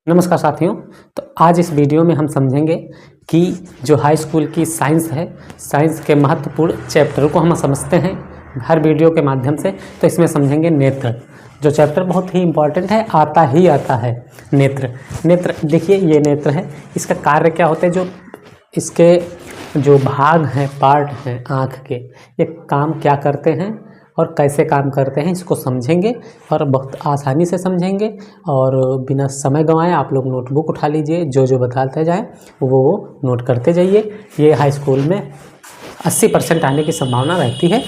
नमस्कार साथियों। तो आज इस वीडियो में हम समझेंगे कि जो हाई स्कूल की साइंस है, साइंस के महत्वपूर्ण चैप्टर को हम समझते हैं हर वीडियो के माध्यम से। तो इसमें समझेंगे नेत्र, जो चैप्टर बहुत ही इम्पॉर्टेंट है, आता ही आता है। नेत्र देखिए, ये नेत्र है, इसका कार्य क्या होता है, जो इसके जो भाग हैं, पार्ट हैं आँख के, ये काम क्या करते हैं और कैसे काम करते हैं, इसको समझेंगे और बहुत आसानी से समझेंगे। और बिना समय गंवाए आप लोग नोटबुक उठा लीजिए, जो जो बताते जाएं वो नोट करते जाइए। ये हाई स्कूल में 80% आने की संभावना रहती है।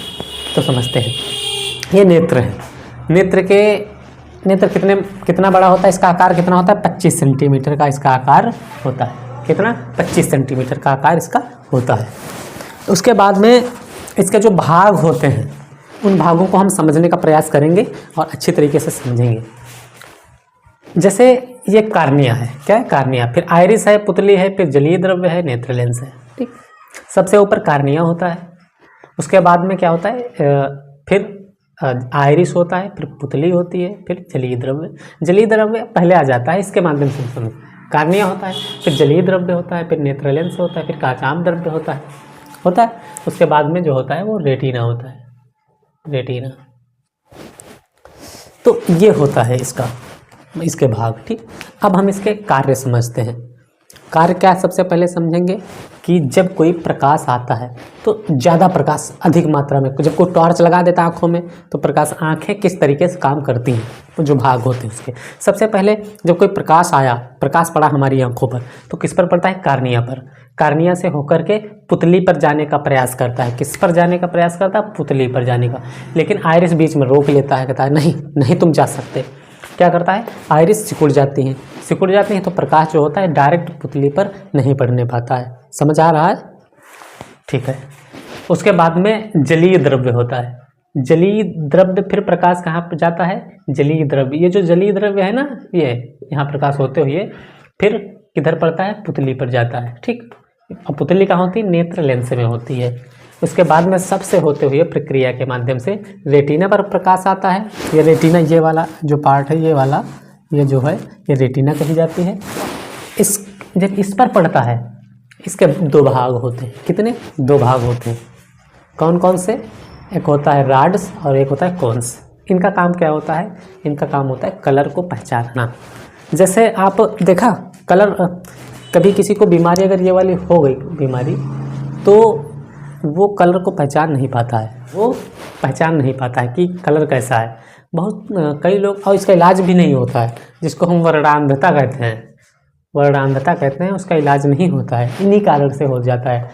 तो समझते हैं, ये नेत्र है। नेत्र कितना बड़ा होता है, इसका आकार कितना होता है, 25 सेंटीमीटर का इसका आकार होता है। कितना, 25 सेंटीमीटर का आकार इसका होता है। उसके बाद में इसके जो भाग होते हैं, उन भागों को हम समझने का प्रयास करेंगे और अच्छी तरीके से समझेंगे। जैसे ये कार्निया है, क्या है कार्निया, फिर आइरिस है, पुतली है, फिर जलीय द्रव्य है, नेत्र लेंस है। ठीक, सबसे ऊपर कार्निया होता है, उसके बाद में क्या होता है, फिर आइरिस होता है, फिर पुतली होती है, फिर जलीय द्रव्य। जलीय द्रव्य पहले आ जाता है, इसके माध्यम से समझ। कार्निया होता है, फिर जलीय द्रव्य होता है, फिर नेत्र लेंस होता है, फिर काचाम द्रव्य होता है। उसके बाद में जो होता है वो रेटिना होता है, रेटिना। तो ये होता है इसके भाग। ठीक, अब हम इसके कार्य समझते हैं। कार्य क्या है, सबसे पहले समझेंगे कि जब कोई प्रकाश आता है तो ज़्यादा प्रकाश अधिक मात्रा में, जब कोई टॉर्च लगा देता है आँखों में, तो प्रकाश, आँखें किस तरीके से काम करती हैं, तो जो भाग होते हैं उसके। सबसे पहले जब कोई प्रकाश पड़ा हमारी आँखों पर, तो किस पर पड़ता है, कार्निया पर। कार्निया से होकर के पुतली पर जाने का प्रयास करता है। किस पर जाने का प्रयास करता है, पुतली पर जाने का। लेकिन आइरिस बीच में रोक लेता है, कहता है नहीं तुम जा सकते। क्या करता है, आइरिस सिकुड़ जाती हैं, तो प्रकाश जो होता है डायरेक्ट पुतली पर नहीं पड़ने पाता है। समझ आ रहा है, ठीक है। उसके बाद में जलीय द्रव्य होता है। जलीय द्रव्य, फिर प्रकाश कहाँ पर जाता है, जलीय द्रव्य। ये जो जलीय द्रव्य है ना, ये यहाँ प्रकाश होते हुए फिर किधर पड़ता है, पुतली पर जाता है। ठीक, अब पुतली कहाँ होती है, नेत्र लेंस में होती है। उसके बाद में सबसे होते हुए प्रक्रिया के माध्यम से रेटिना पर प्रकाश आता है। ये रेटिना, ये वाला जो पार्ट है, ये वाला, ये जो है, ये रेटिना कही जाती है। जब इस पर पड़ता है, इसके दो भाग होते हैं। कितने, दो भाग होते हैं। कौन कौन से, एक होता है राड्स और एक होता है कोन्स। इनका काम क्या होता है, इनका काम होता है कलर को पहचानना। जैसे आप देखा, कलर, कभी किसी को बीमारी अगर ये वाली हो गई बीमारी, तो वो कलर को पहचान नहीं पाता है, कि कलर कैसा है। कई लोग, और इसका इलाज भी नहीं होता है, जिसको हम वर्णांधता कहते हैं, उसका इलाज नहीं होता है। इन्हीं कारण से हो जाता है,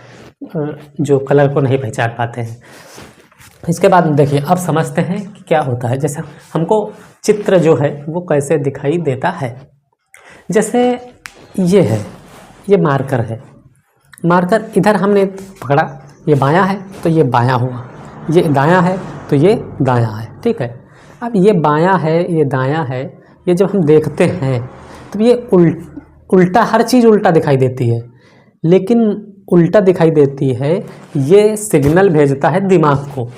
जो कलर को नहीं पहचान पाते हैं। इसके बाद देखिए, अब समझते हैं कि क्या होता है। जैसे हमको चित्र जो है वो कैसे दिखाई देता है। जैसे ये है, ये मार्कर है। मार्कर इधर हमने पकड़ा, ये बायां है तो ये बायां हुआ, ये दायां है तो ये दायां है। ठीक है, अब ये बायां है, ये दायां है, ये जब हम देखते हैं तो ये उल्टा, हर चीज़ उल्टा दिखाई देती है। लेकिन उल्टा दिखाई देती है, ये सिग्नल भेजता है दिमाग को।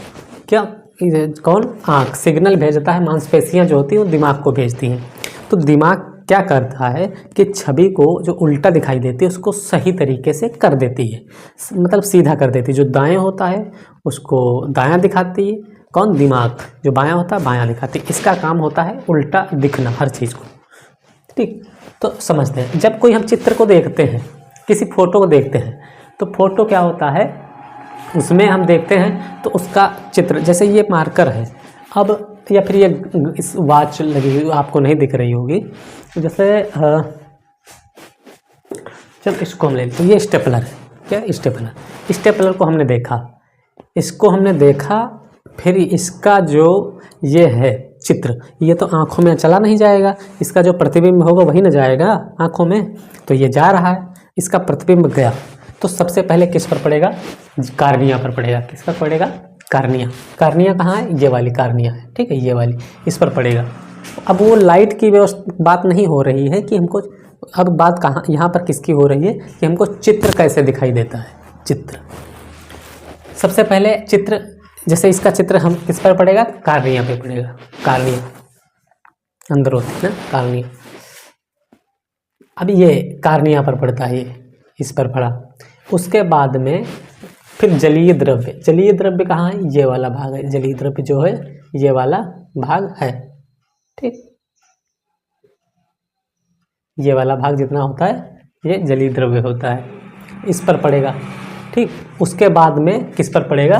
क्या, कौन, आँख सिग्नल भेजता है, मांसपेशियाँ जो होती हैं वो दिमाग को भेजती हैं। तो दिमाग क्या करता है कि छवि को जो उल्टा दिखाई देती है उसको सही तरीके से कर देती है, मतलब सीधा कर देती है। जो दाएं होता है उसको दायां दिखाती है, कौन, दिमाग। जो बायां होता है बायां दिखाती है। इसका काम होता है उल्टा दिखना हर चीज़ को। ठीक, तो समझते हैं, जब कोई हम चित्र को देखते हैं, किसी फोटो को देखते हैं, तो फोटो क्या होता है, उसमें हम देखते हैं तो उसका चित्र, जैसे ये मार्कर है, अब या फिर ये इस वॉच लगी हुई आपको नहीं दिख रही होगी, जैसे चल इसको हम ले लेते हैं। ये स्टेपलर है, क्या, स्टेपलर को हमने देखा, इसको हमने देखा, फिर इसका जो ये है चित्र, ये तो आँखों में चला नहीं जाएगा, इसका जो प्रतिबिंब होगा वही ना जाएगा आँखों में। तो ये जा रहा है, इसका प्रतिबिंब गया, तो सबसे पहले किस पर पड़ेगा, कार्निया पर पड़ेगा। किस पर पड़ेगा, कार्निया कहाँ है, ये वाली कार्निया है। ठीक है, ये वाली, इस पर पड़ेगा। अब वो लाइट की बात नहीं हो रही है कि हमको, अब बात कहाँ, यहाँ पर किसकी हो रही है कि हमको चित्र कैसे दिखाई देता है। चित्र, सबसे पहले चित्र, जैसे इसका चित्र हम किस पर पड़ेगा, कार्निया पे पड़ेगा। कार्निया अंदर होती है ना, कार्निया। अब ये कार्निया पर पड़ता है, ये इस पर पड़ा। उसके बाद में फिर जलीय द्रव्य, जलीय द्रव्य कहाँ है, ये वाला भाग है, जलीय द्रव्य जो है ये वाला भाग है, ठीक। ये वाला भाग जितना होता है ये जलीय द्रव्य होता है, इस पर पड़ेगा, ठीक। उसके बाद में किस पर पड़ेगा,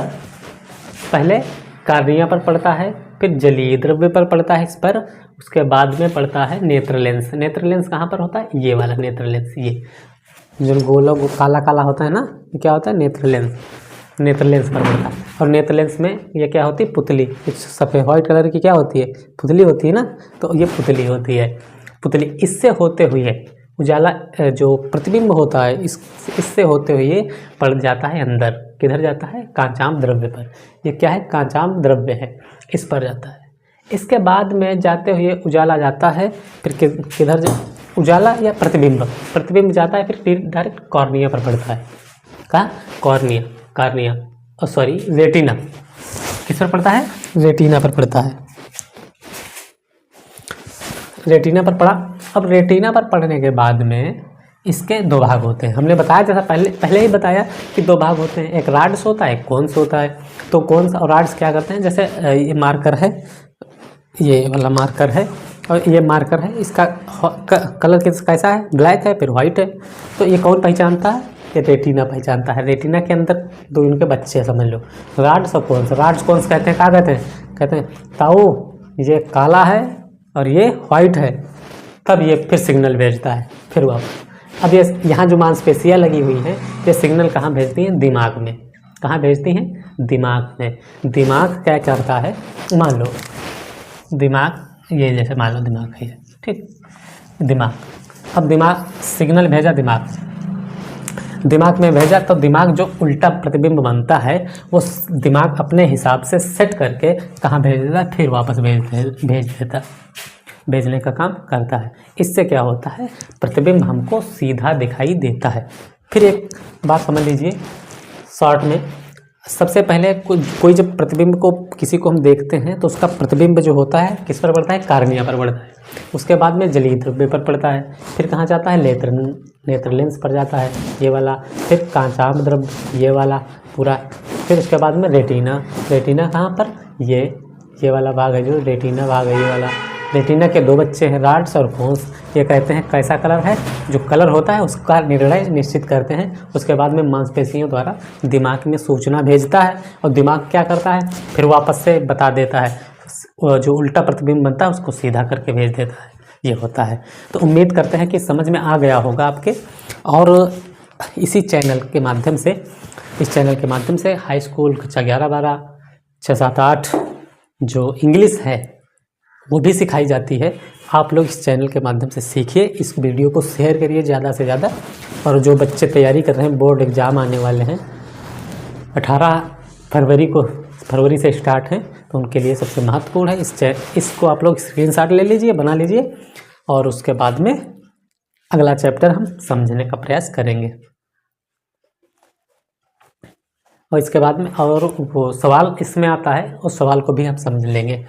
पहले कार्निया पर पड़ता है, फिर जलीय द्रव्य पर पड़ता है इस पर, उसके बाद में पड़ता है नेत्र लेंस। नेत्र लेंस कहाँ पर होता है, ये वाला नेत्र लेंस, ये जो गोला काला काला होता है ना, ये क्या होता है, नेत्र लेंस। नेत्र लेंस पर पड़ता है। और नेत्र लेंस में ये क्या होती है, पुतली, सफ़ेद व्हाइट कलर की क्या होती है, पुतली होती है ना, तो ये पुतली होती है, पुतली। इससे होते हुए उजाला जो प्रतिबिंब होता है इससे होते हुए पड़ जाता है अंदर, किधर जाता है, कांचाम द्रव्य पर। ये क्या है, कांचाम द्रव्य है, इस पर जाता है। इसके बाद में जाते हुए उजाला जाता है, फिर किधर उजाला या प्रतिबिंब, प्रतिबिंब जाता है फिर डायरेक्ट कॉर्निया पर पड़ता है। कहाँ, कॉर्निया, कार्निया और सॉरी रेटिना, किस पर पड़ता है, रेटिना पर पड़ता है, रेटिना पर पड़ा। अब रेटिना पर पड़ने के बाद में इसके दो भाग होते हैं, हमने बताया जैसा पहले ही बताया कि दो भाग होते हैं, एक राड्स होता है, एक कोन्स होता है। तो कोन्स और राड्स क्या करते हैं, जैसे ये मार्कर है, ये वाला मार्कर है और ये मार्कर है, इसका कलर कैसा है, ब्लैक है, फिर वाइट है। तो ये कौन पहचानता है, ये रेटिना पहचानता है। रेटिना के अंदर दो इनके बच्चे समझ लो, राड्स और कोन्स। राड्स कोन्स कहते हैं, क्या कहते हैं ताऊ, ये काला है और ये वाइट है, तब ये फिर सिग्नल भेजता है, फिर वापस। अब ये यहाँ जो मांसपेशियाँ लगी हुई हैं, ये सिग्नल कहाँ भेजती हैं, दिमाग में। कहाँ भेजती हैं, दिमाग में। दिमाग क्या करता है, मान लो दिमाग, ये जैसे मान लो दिमाग है, ठीक, दिमाग। अब दिमाग सिग्नल भेजा, दिमाग में भेजा, तो दिमाग जो उल्टा प्रतिबिंब बनता है वो दिमाग अपने हिसाब से सेट करके कहाँ भेज देता है, फिर वापस भेज देता, भेजने का काम करता है। इससे क्या होता है, प्रतिबिंब हमको सीधा दिखाई देता है। फिर एक बात समझ लीजिए शॉर्ट में, सबसे पहले कोई जब प्रतिबिंब को किसी को हम देखते हैं तो उसका प्रतिबिंब जो होता है किस पर पड़ता है, कार्निया पर पड़ता है। उसके बाद में जलीय द्रव्य पर पड़ता है, फिर कहाँ जाता है, नेत्र लेंस पर जाता है, ये वाला, फिर कांचाम द्रव्य, ये वाला पूरा, फिर उसके बाद में रेटिना। रेटिना कहाँ पर, ये वाला भाग है जो रेटिना भाग है, ये वाला। रेटिना के दो बच्चे हैं, राड्स और कोन्स। ये कहते हैं कैसा कलर है, जो कलर होता है उसका निर्णय निश्चित करते हैं। उसके बाद में मांसपेशियों द्वारा दिमाग में सूचना भेजता है और दिमाग क्या करता है, फिर वापस से बता देता है, जो उल्टा प्रतिबिंब बनता है उसको सीधा करके भेज देता है, ये होता है। तो उम्मीद करते हैं कि समझ में आ गया होगा आपके। और इसी चैनल के माध्यम से, इस चैनल के माध्यम से हाई स्कूल कक्षा 11, 12, 6, 7, 8 जो इंग्लिश है वो भी सिखाई जाती है। आप लोग इस चैनल के माध्यम से सीखिए, इस वीडियो को शेयर करिए ज़्यादा से ज़्यादा। और जो बच्चे तैयारी कर रहे हैं, बोर्ड एग्ज़ाम आने वाले हैं 18 फरवरी से स्टार्ट हैं, तो उनके लिए सबसे महत्वपूर्ण है इसको आप लोग स्क्रीनशॉट ले लीजिए, बना लीजिए, और उसके बाद में अगला चैप्टर हम समझने का प्रयास करेंगे। और इसके बाद में और वो सवाल इसमें आता है, उस सवाल को भी हम समझ लेंगे।